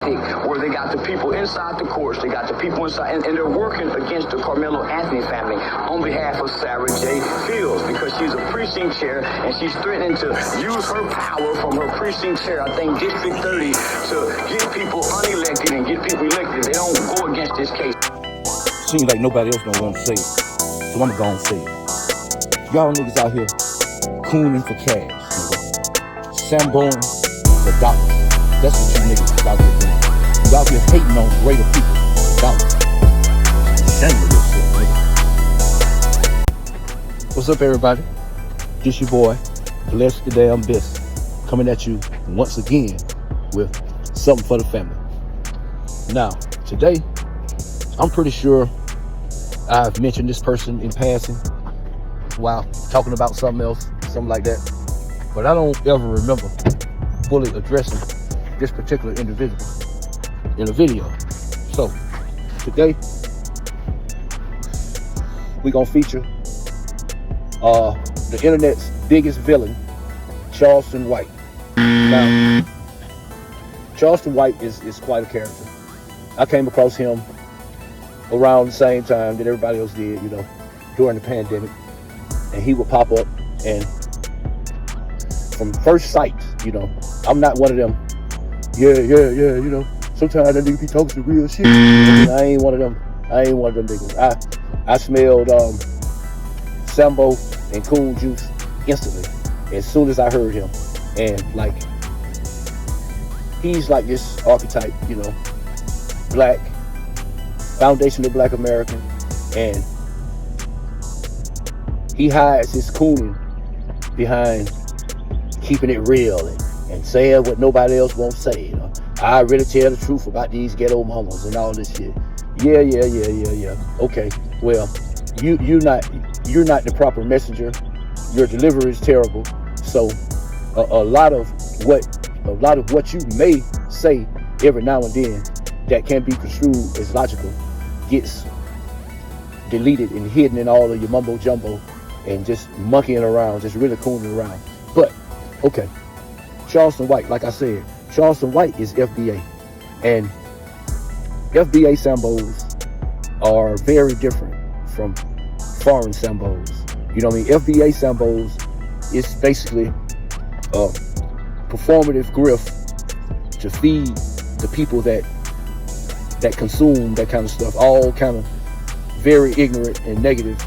tactic where they got the people inside the courts, they got the people inside, and they're working against the Karmelo Anthony family on behalf of Sarah J. Fields, because she's a precinct chair and she's threatening to use her power from her precinct chair, I think District 30, to get people unelected and get people elected. They don't go against this case. Seems like nobody else don't want to say it, so I'm gonna say it. Y'all niggas out here cooning for cash, Samboing for dollars. That's what you niggas is out here doing. You out here hating on greater people for dollars. Shame of yourself, nigga. What's up, everybody? This your boy, Blessed the Damn Best, coming at you once again with something for the family. Now, today, I'm pretty sure I've mentioned this person in passing while talking about something else, something like that. But I don't ever remember fully addressing this particular individual in a video. So today, we're gonna feature the internet's biggest villain, Charleston White. Now, Charleston White is quite a character. I came across him around the same time that everybody else did, during the pandemic. And he would pop up, and from first sight, I'm not one of them, sometimes that nigga be talking some real shit. I ain't one of them niggas. I smelled Sambo and Coon Juice instantly as soon as I heard him. And like, he's like this archetype, black, foundational black American, and he hides his cooning behind keeping it real and saying what nobody else won't say. I really tell the truth about these ghetto mamas and all this shit. Yeah. Okay, well, you're not the proper messenger. Your delivery is terrible. So a lot of what you may say every now and then that can be construed as logical gets deleted and hidden in all of your mumbo jumbo and just monkeying around, just really cooning around. But okay, Charleston White, like I said, Charleston White is FBA, and FBA Sambos are very different from foreign Sambos. You know what I mean? FBA Sambos is basically a performative grift to feed the people that consume that kind of stuff, all kind of very ignorant and negative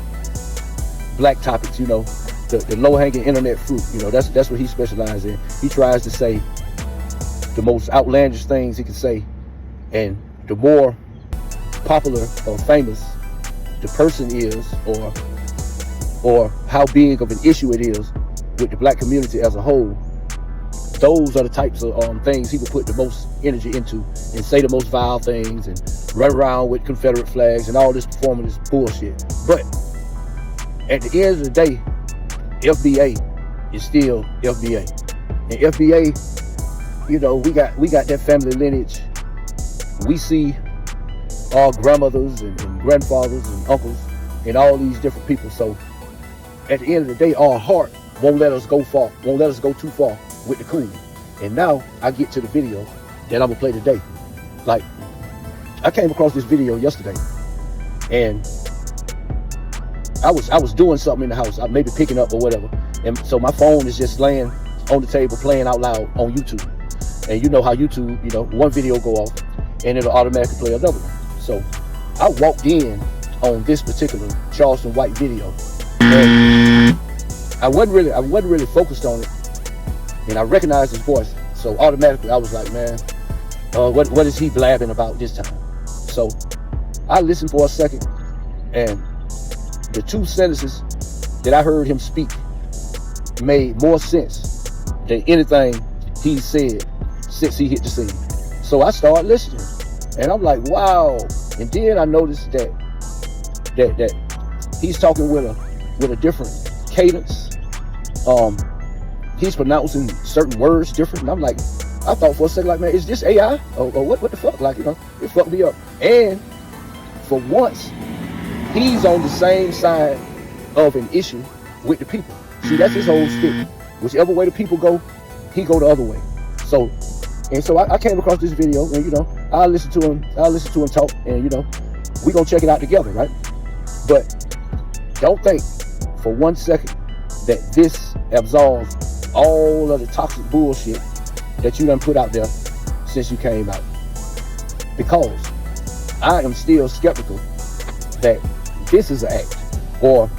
black topics, the low-hanging internet fruit. That's what he specializes in. He tries to say the most outlandish things he can say, and the more popular or famous the person is, or how big of an issue it is with the black community as a whole, those are the types of things he would put the most energy into and say the most vile things and run around with Confederate flags and all this performative bullshit. But at the end of the day, FBA is still FBA. And FBA, we got that family lineage. We see our grandmothers and grandfathers and uncles and all these different people. So at the end of the day, our heart won't let us go far, won't let us go too far with the coon. And now I get to the video that I'm gonna play today. Like, I came across this video yesterday, and I was doing something in the house, I maybe picking up or whatever, and so my phone is just laying on the table playing out loud on YouTube. And you know how YouTube, one video go off and it'll automatically play another one. So I walked in on this particular Charleston White video, and I wasn't really focused on it, and I recognized his voice, so automatically I was like, man, what is he blabbing about this time? So I listened for a second, and the two sentences that I heard him speak made more sense than anything he said since he hit the scene. So I started listening, and I'm like, wow. And then I noticed that he's talking with a different cadence. He's pronouncing certain words different, and I'm like, I thought for a second, like, man, is this AI or what the fuck? Like, it fucked me up. And for once, he's on the same side of an issue with the people. See, that's his whole stick. Whichever way the people go, he go the other way. So And so I came across this video, and you know, I listened to him talk, and you know, we gonna check it out together, right? But don't think for 1 second that this absolves all of the toxic bullshit that you done put out there since you came out. Because I am still skeptical that this is an act, or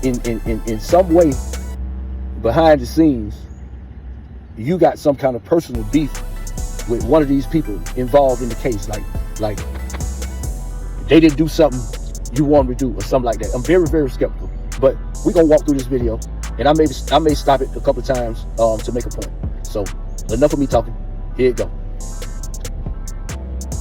in some way behind the scenes you got some kind of personal beef with one of these people involved in the case, like they didn't do something you want them to do or something like that. I'm very, very skeptical, but we're gonna walk through this video, and I may stop it a couple of times to make a point. So enough of me talking, here it go.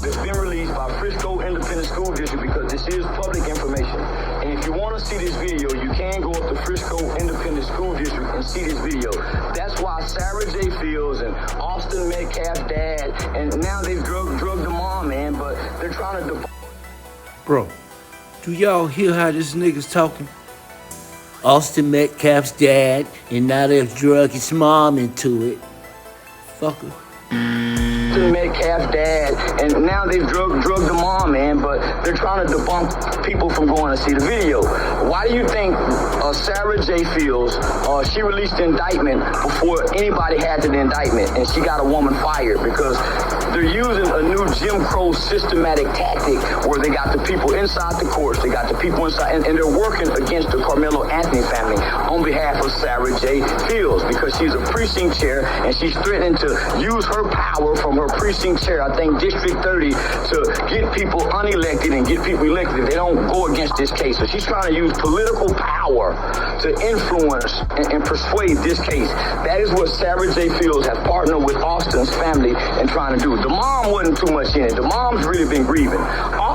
It's been released by Frisco Independent School District because this is public information. And if you want to see this video, you can go up to Frisco Independent School District and see this video. That's why Sarah J. Fields and Austin Metcalf's dad, and now they've drugged the mom, man, but they're trying to... Bro, do y'all hear how this nigga's talking? Austin Metcalf's dad, and now they've drugged his mom into it. Fucker. Metcalf's dad, and now they've drugged the mom, man, but they're trying to debunk people from going to see the video. Why do you think Sarah J. Fields, she released the indictment before anybody had the indictment, and she got a woman fired? Because they're using a new Jim Crow systematic tactic where they got the people inside the courts, they got the people inside, and they're working against the Karmelo Anthony family on behalf of Sarah J. Fields, because she's a precinct chair, and she's threatening to use her power from her precinct chair, I think District 30, to get people unelected and get people elected. They don't go against this case. So she's trying to use political power to influence and persuade this case. That is what Sarah J. Fields has partnered with Austin's family in trying to do. The mom wasn't too much in it. The mom's really been grieving.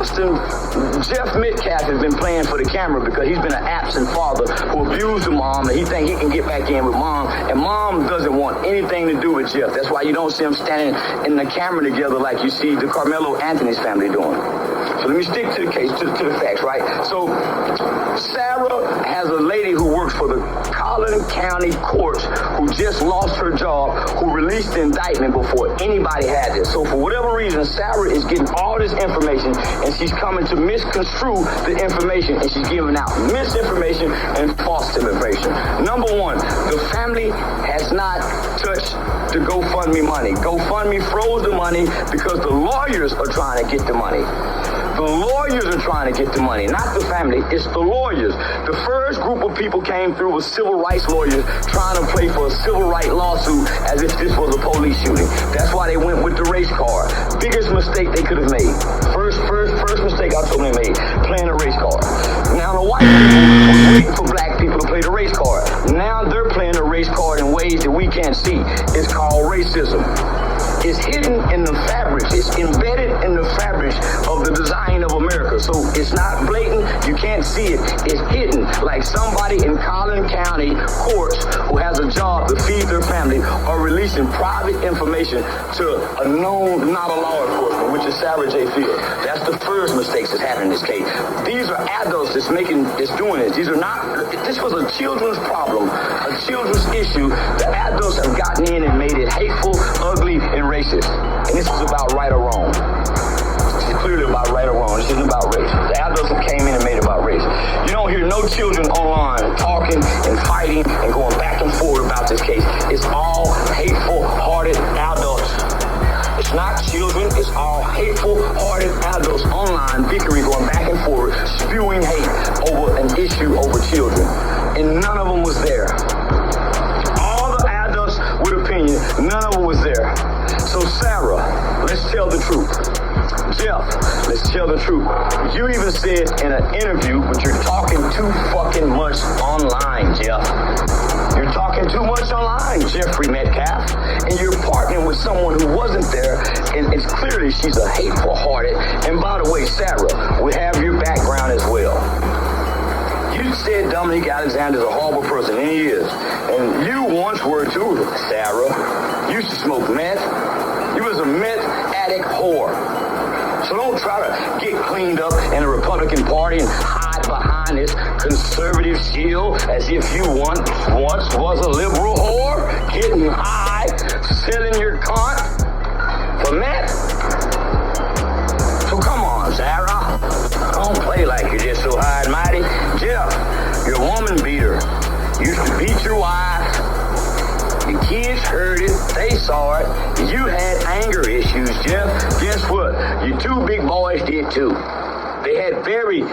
Jeff Metcalf has been playing for the camera because he's been an absent father who abused the mom, and he think he can get back in with mom, and mom doesn't want anything to do with Jeff. That's why you don't see them standing in the camera together like you see the Karmelo Anthony's family doing. So let me stick to the case, to the facts, right? So Sarah has a lady who works for the Collin County courts who just lost her job, who released the indictment before anybody had this. So for whatever reason, Sarah is getting all this information, and she's coming to misconstrue the information, and she's giving out misinformation and false information. Number one, the family has not touched the GoFundMe money. GoFundMe froze the money because the lawyers are trying to get the money. The lawyers are trying to get the money, not the family. It's the lawyers. The first group of people came through with civil rights lawyers trying to play for a civil rights lawsuit as if this was a police shooting. That's why they went with the race car. Biggest mistake they could have made. First mistake I told them they made, playing the race car. Now the white people were waiting for black people to play the race card. Now they're playing the race card in ways that we can't see. It's called racism. It's hidden in the fabric. It's embedded in the fabric of the design of America. So it's not blatant. You can't see it. It's hidden. Like somebody in Collin County courts who has a job to feed their family are releasing private information to a known, not a law enforcement, which is Sarah J. Fields. That's the first mistake that's happened in this case. These are adults that's doing this. These are not, this was a children's problem, a children's issue. The adults have gotten in and made it hateful, ugly, and racist. And this is about right or wrong. This is clearly about right or wrong. This isn't about race. The adults that came in and made it about race. You don't hear no children online talking and fighting and going back and forth about this case. It's all hateful-hearted adults. It's not children. It's all hateful-hearted adults online bickering, going back and forth, spewing hate over an issue over children. And none of them was there. All the adults with opinion, none of them was there. So Sarah, let's tell the truth. Jeff, let's tell the truth. You even said in an interview, but you're talking too fucking much online, Jeff. You're talking too much online, Jeffrey Metcalf. And you're partnering with someone who wasn't there, and it's clearly she's a hateful-hearted. And by the way, Sarah, we have your background as well. You said Dominique Alexander is a horrible person, and he is. And you once were too, Sarah. You used to smoke meth. You was a meth addict whore. So don't try to get cleaned up in the Republican Party and hide behind this conservative shield as if you once was a liberal whore, getting high, selling your cunt. for Matt? So come on, Sarah. Don't play like you're just so high and mighty. Jeff, you're a woman beater. Used to beat your wife. The kids heard it. They saw it. You had anger issues, Jeff. Guess what? Your two big boys did too. They had very